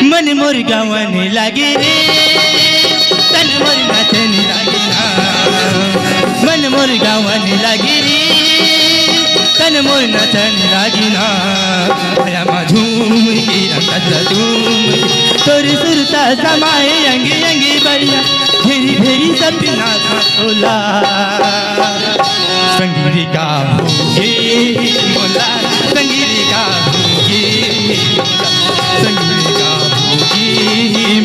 मन मोर गावाने लागे रे तन मोर नाचने लागे ना मन मोर गावाने लागे रे तन मोर नाचने लागे ना आया मा झूम के अंगत झूम तोरी सुरता समाए अंगे अंगे बढ़िया भेरी भेरी सपना था तोला संगीत का होगे मोला संगीत का होगे संगीत का होगे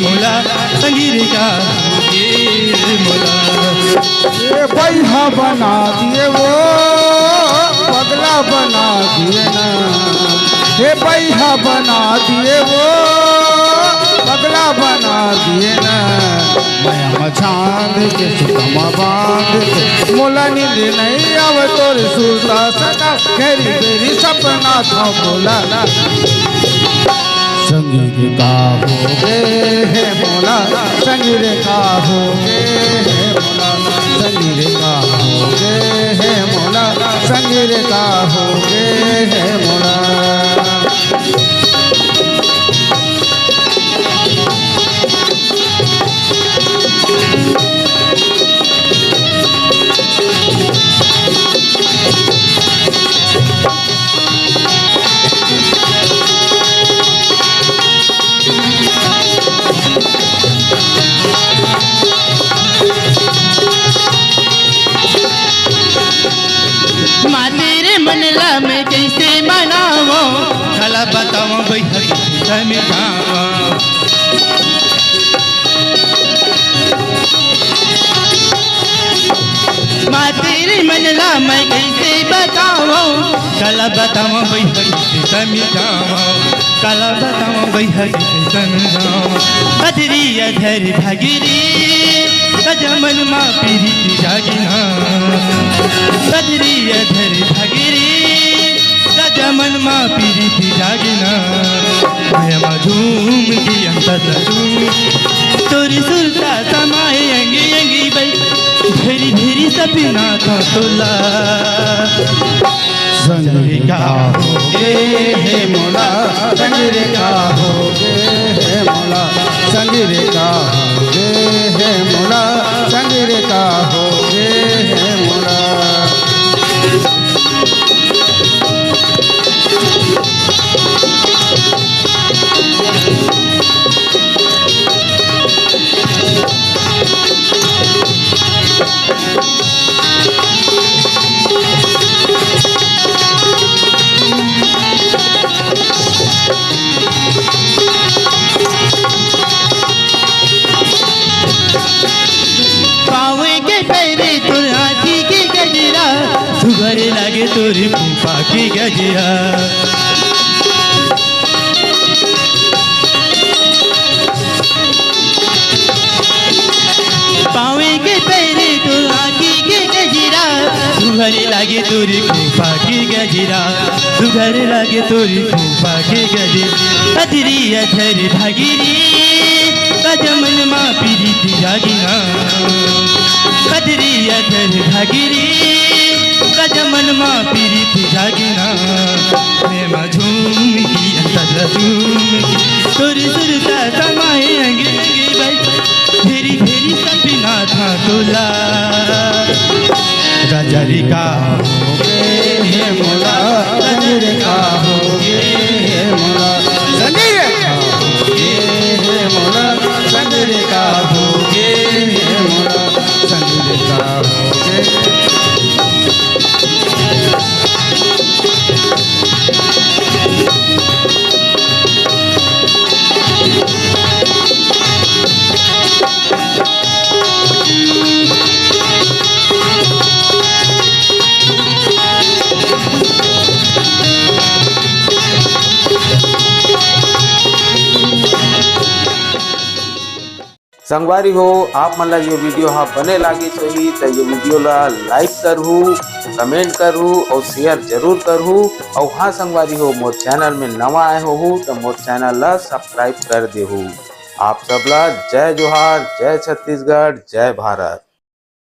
मोला संगीत का होगे मोला ये बैहा बना दिए वो पगला बना दिए ना हे बैहा बना दिए वो पगला बना दिए ना मैं छांद के सुतमा बांध के मोला नींद नहीं आव तोर सुरता सदा घेरी घेरी सपना था बोला संगीत का होगे है मोला संगीत का होगे है मोला संगीत का होगे है मोला संगीत का होगे है मोला मनला मैं कैसे मनावो खला बताओ बैठक समझाओ तेरे मनला मैं कैसे बताओ कला बताओ बैठक समझाओ कला बताओ बैठक समझाओ अधरी अधर भगिरी कजमन माँ पीरी जागिना अधरी अधर भगिरी कजमन माँ पीरी जागिना मैं झूम की अंतर तोरी सुरता समाए अंगी अंगी बई भेरी भेरी सपना था तोला संगीत का होगे है मोला संगीत का होगे है मोला संगीत का होगे है मोला संगीत का होगे है मोला सुघरे लागे तोरी फूफा की गजिया पावे के पैरे तो आखी के गजिरा सुघरे लागे तोरी फूफा की गजिरा सुघरे लागे तोरी फूफा की गजिरा अधरी अधर भागिरी कजमन माँ पीरी थी जागिना अधरी अधर भागिरी कजमन माँ पीरी थी जागिना मैं झूम की अंतर झूम की तोरी सुरता समाए अंगे अंगे भाई फेरी फेरी सपना था तोला गजरी का होगे है मोला संगीत का होगे है मोला संगीत का होगे है मोला संगीत का होगे है मोला संगीत का होगे संगवारी हो आप मन ला ये वीडियो हाँ बने लागे सही तो ये वीडियो ला लाइक करहू कमेंट करहू और शेयर जरूर करहू और हाँ संगवारी हो मोर चैनल में नवा आए हो तो मोर चैनल ला सब्सक्राइब कर देहू। आप सबला जय जोहार, जय छत्तीसगढ़, जय भारत।